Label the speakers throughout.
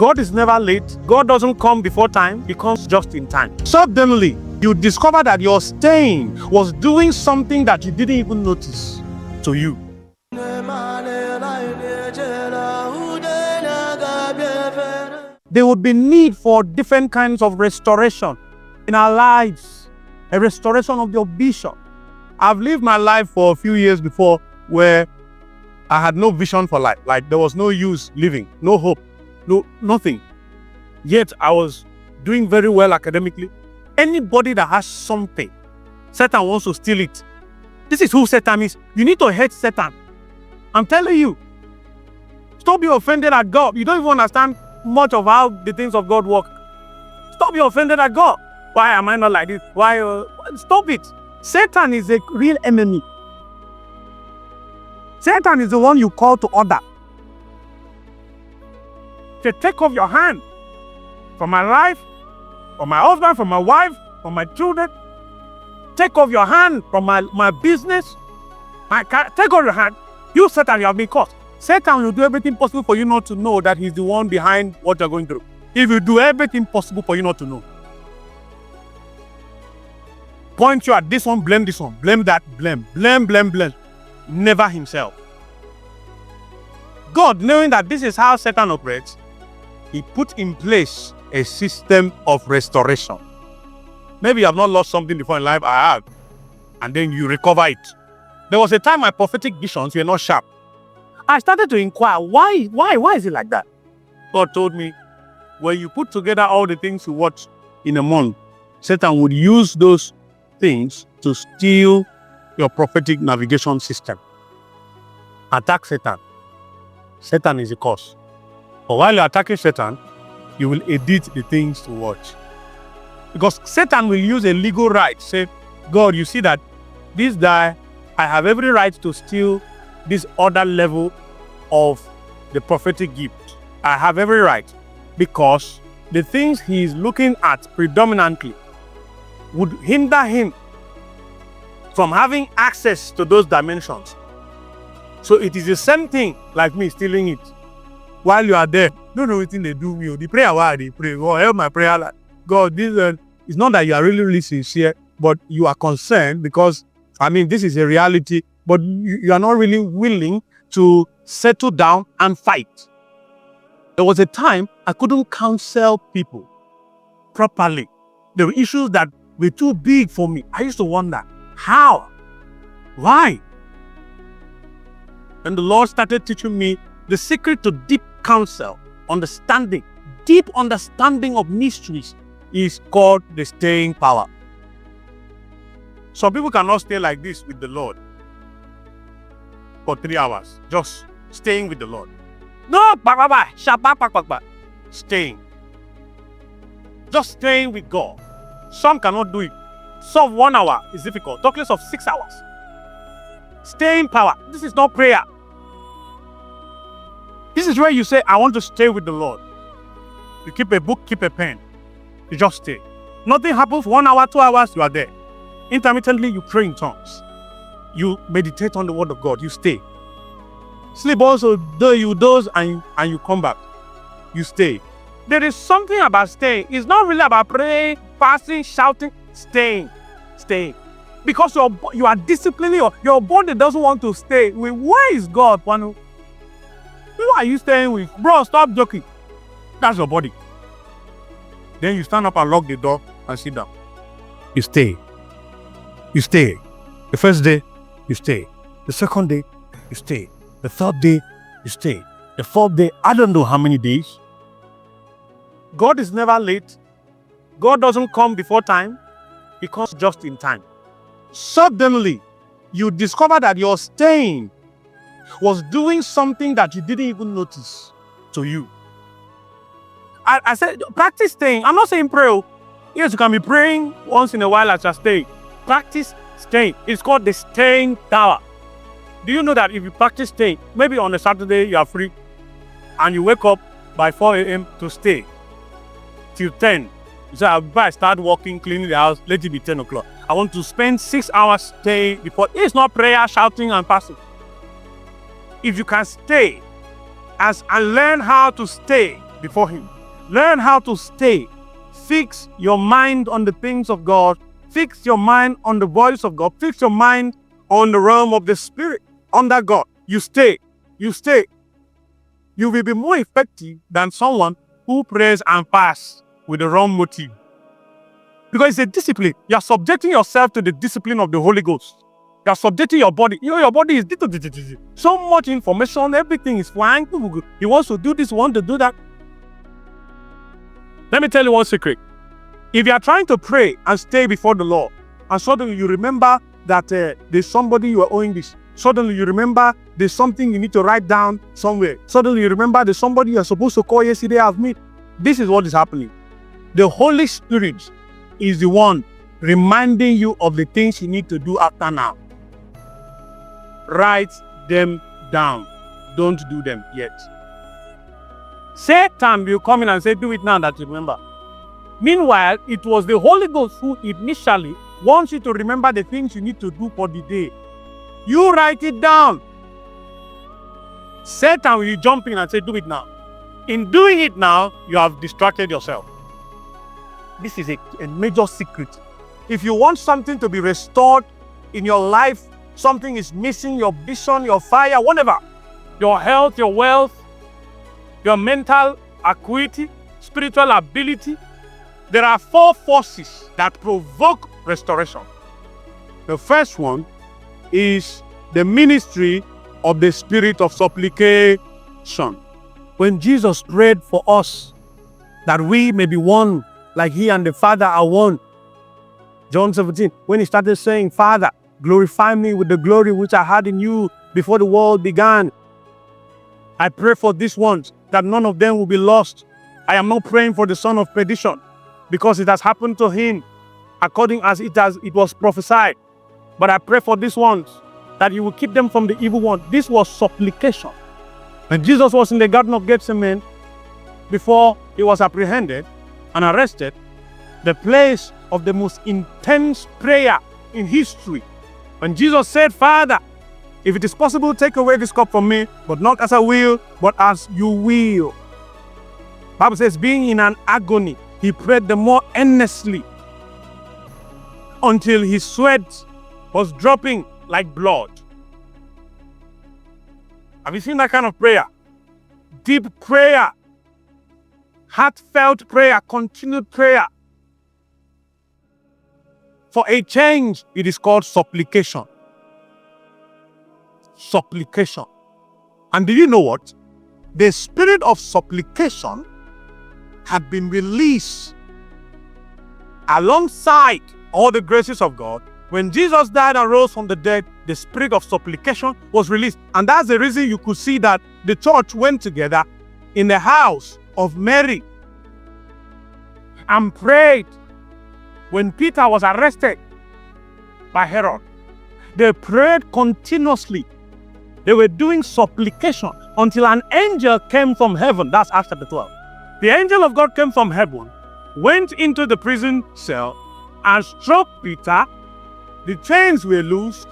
Speaker 1: God is never late. God doesn't come before time. He comes just in time. Suddenly, you discover that your staying was doing something that you didn't even notice to you. There would be need for different kinds of restoration in our lives. A restoration of your vision. I've lived my life for a few years before where I had no vision for life. Like there was no use living, no hope, no nothing. Yet I was doing very well academically. Anybody that has something, Satan wants to steal it. This is who Satan is. You need to hate Satan. I'm telling you. Stop being offended at God. You don't even understand much of how the things of God work. Stop being offended at God. Why am I not like this? Why? Stop it. Satan is a real enemy. Satan is the one you call to order. To take off your hand from my life, from my husband, from my wife, from my children. Take off your hand from my business. Take off your hand. You, Satan, you have been caught. Satan will do everything possible for you not to know that he's the one behind what you're going through. He will do everything possible for you not to know. Point you at this one, blame that, blame. Never himself. God, knowing that this is how Satan operates, he put in place a system of restoration. Maybe you have not lost something before in life. I have. And then you recover it. There was a time my prophetic visions were not sharp. I started to inquire, why is it like that? God told me, when you put together all the things you watch in a month, Satan would use those things to steal your prophetic navigation system. Attack Satan. Satan is the cause. But while you're attacking Satan, you will edit the things to watch. Because Satan will use a legal right. Say, God, you see that this guy, I have every right to steal this other level of the prophetic gift. I have every right. Because the things he is looking at predominantly would hinder him from having access to those dimensions. So it is the same thing like me stealing it. While you are there, don't know what they do me. The prayer while they pray, God, help my prayer life. God, this it's not that you are really sincere, but you are concerned because, this is a reality, but you are not really willing to settle down and fight. There was a time I couldn't counsel people properly. There were issues that were too big for me. I used to wonder, how? Why? And the Lord started teaching me the secret to deep counsel, understanding, deep understanding of mysteries is called the staying power. Some people cannot stay like this with the Lord for 3 hours, just staying with the Lord. No, staying. Just staying with God. Some cannot do it. Some 1 hour is difficult. Talk less of 6 hours. Staying power. This is not prayer. This is where you say, I want to stay with the Lord. You keep a book, keep a pen. You just stay. Nothing happens. 1 hour, 2 hours, you are there. Intermittently, you pray in tongues. You meditate on the word of God. You stay. Sleep also, though you doze and you come back. You stay. There is something about staying. It's not really about praying, fasting, shouting. Staying. Because you are disciplining your body doesn't want to stay. Where is God, Wanu? Who are you staying with? Bro, stop joking. That's your body. Then you stand up and lock the door and sit down. You stay. The first day, you stay. The second day, you stay. The third day, you stay. The fourth day, I don't know how many days. God is never late. God doesn't come before time. He comes just in time. Suddenly, you discover that your staying was doing something that you didn't even notice to you. I said, practice staying. I'm not saying pray. Yes, you can be praying once in a while as you're staying. Practice staying. It's called the staying tower. Do you know that if you practice staying, maybe on a Saturday you are free and you wake up by 4 a.m. to stay till 10. You say, I start walking, cleaning the house, let it be 10 o'clock. I want to spend 6 hours staying before. It's not prayer, shouting, and fasting. If you can stay and learn how to stay before Him. Learn how to stay. Fix your mind on the things of God. Fix your mind on the voice of God. Fix your mind on the realm of the Spirit, under God. You stay. You stay. You will be more effective than someone who prays and fasts with the wrong motive. Because it's a discipline. You are subjecting yourself to the discipline of the Holy Ghost. You are subjecting your body. Your body is so much information. Everything is flying. He wants to do this, wants to do that. Let me tell you one secret. If you are trying to pray and stay before the Lord, and suddenly you remember that there's somebody you are owing this. Suddenly you remember there's something you need to write down somewhere. Suddenly you remember there's somebody you're supposed to call yesterday I've met. This is what is happening. The Holy Spirit is the one reminding you of the things you need to do after now. Write them down. Don't do them yet. Satan will come in and say, do it now that you remember. Meanwhile, it was the Holy Ghost who initially wants you to remember the things you need to do for the day. You write it down. Satan will jump in and say, do it now. In doing it now, you have distracted yourself. This is a major secret. If you want something to be restored in your life, something is missing, your vision, your fire, whatever, your health, your wealth, your mental acuity, spiritual ability, there are 4 forces that provoke restoration. The first one is the ministry of the spirit of supplication. When Jesus prayed for us that we may be one like He and the Father are one, John 17, when He started saying, Father, glorify me with the glory which I had in you before the world began. I pray for these ones that none of them will be lost. I am not praying for the son of perdition, because it has happened to him according as it was prophesied. But I pray for these ones that You will keep them from the evil one. This was supplication. When Jesus was in the Garden of Gethsemane, before He was apprehended and arrested, the place of the most intense prayer in history, when Jesus said, Father, if it is possible, take away this cup from me, but not as I will, but as You will. The Bible says, being in an agony, He prayed the more earnestly until His sweat was dropping like blood. Have you seen that kind of prayer? Deep prayer, heartfelt prayer, continued prayer. For a change, it is called supplication. Supplication. And do you know what? The spirit of supplication had been released alongside all the graces of God. When Jesus died and rose from the dead, the spirit of supplication was released. And that's the reason you could see that the church went together in the house of Mary and prayed when Peter was arrested by Herod. They prayed continuously. They were doing supplication until an angel came from heaven. That's Acts chapter 12. The angel of God came from heaven, went into the prison cell and struck Peter. The chains were loosed,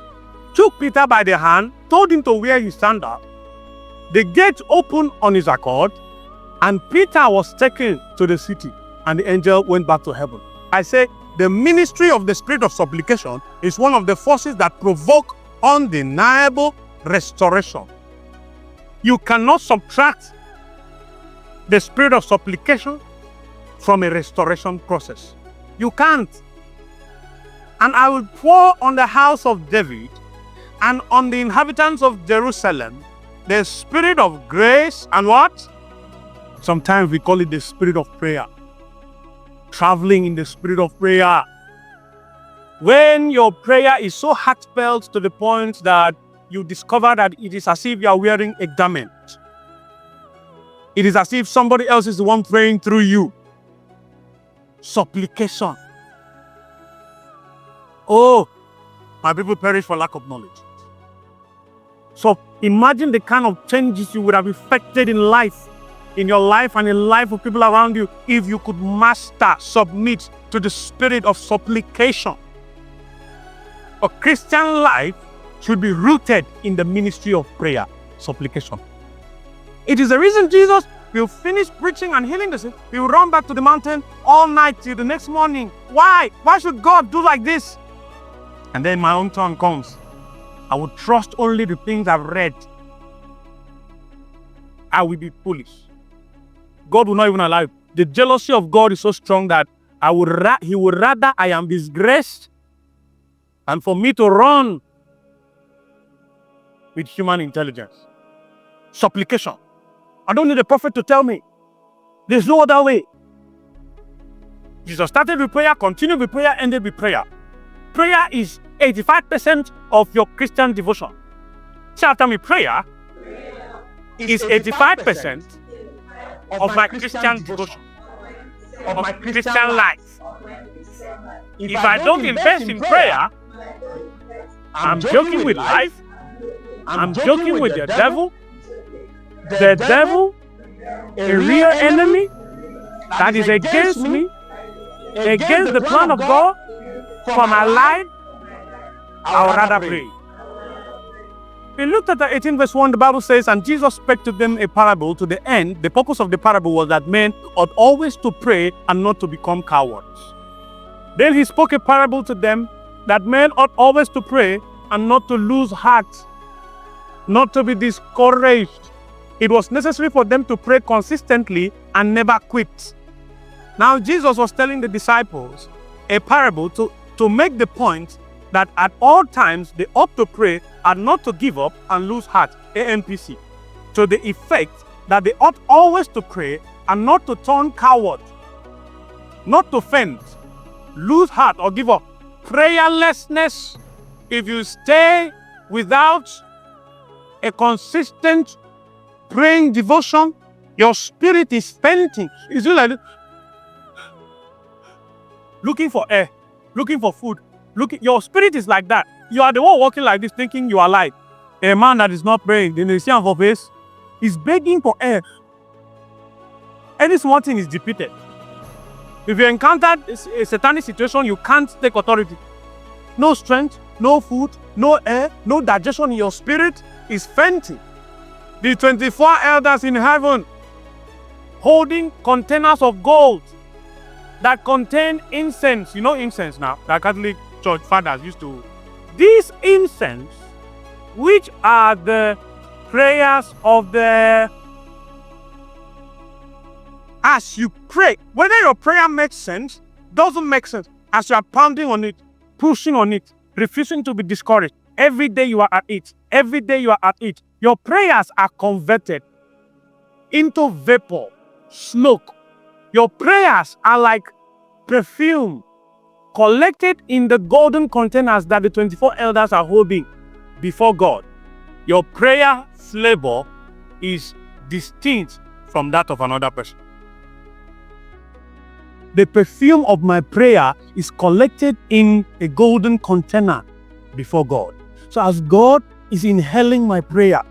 Speaker 1: took Peter by the hand, told him to wear his sandal. The gate opened on his accord, and Peter was taken to the city, and the angel went back to heaven. I say, the ministry of the spirit of supplication is one of the forces that provoke undeniable restoration. You cannot subtract the spirit of supplication from a restoration process. You can't. And I will pour on the house of David and on the inhabitants of Jerusalem the spirit of grace and what? Sometimes we call it the spirit of prayer. Traveling in the spirit of prayer. When your prayer is so heartfelt to the point that you discover that it is as if you are wearing a garment. It is as if somebody else is the one praying through you. Supplication. Oh, my people perish for lack of knowledge. So imagine the kind of changes you would have effected in life, in your life and in the life of people around you, if you could master, submit to the spirit of supplication. A Christian life should be rooted in the ministry of prayer, supplication. It is the reason Jesus We'll finish preaching and healing the sick. We'll run back to the mountain all night till the next morning. Why? Why should God do like this? And then my own turn comes. I will trust only the things I've read. I will be foolish. God will not even allow it. The jealousy of God is so strong that He would rather I am disgraced and for me to run with human intelligence. Supplication. I don't need a prophet to tell me. There's no other way. Jesus started with prayer, continued with prayer, ended with prayer. Prayer is 85% of your Christian devotion. Say after me, prayer is 85% of my Christian devotion, of my Christian life. If I don't invest in prayer, I'm joking with life, I'm joking with the devil. The devil, a real enemy that is against me, against the plan of God for my life, I would rather pray. We looked at the 18 verse 1, the Bible says, and Jesus spake to them a parable to the end. The purpose of the parable was that men ought always to pray and not to become cowards. Then he spoke a parable to them that men ought always to pray and not to lose heart, not to be discouraged. It was necessary for them to pray consistently and never quit. Now Jesus was telling the disciples a parable to make the point that at all times they ought to pray and not to give up and lose heart, AMPC, to the effect that they ought always to pray and not to turn coward, not to faint, lose heart or give up. Prayerlessness, if you stay without a consistent praying devotion, your spirit is fainting. Is it like looking for air, looking for food? Your spirit is like that. You are the one walking like this, thinking you are alive. A man that is not praying, the Christian for face, is begging for air. Any small thing is defeated. If you encountered a satanic situation, you can't take authority. No strength, no food, no air, no digestion in your spirit is fainting. The 24 elders in heaven holding containers of gold that contain incense. You know incense now, the Catholic Church fathers used to. These incense, which are the prayers of the... As you pray, whether your prayer makes sense, doesn't make sense, as you are pounding on it, pushing on it, refusing to be discouraged, every day you are at it, every day you are at it, your prayers are converted into vapor, smoke. Your prayers are like perfume collected in the golden containers that the 24 elders are holding before God. Your prayer flavor is distinct from that of another person. The perfume of my prayer is collected in a golden container before God. So as God is inhaling my prayer,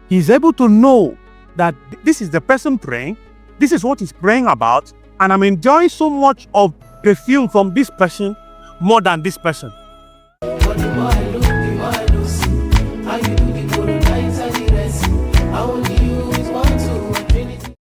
Speaker 1: He's able to know that this is the person praying, this is what he's praying about, and I'm enjoying so much of perfume from this person more than this person.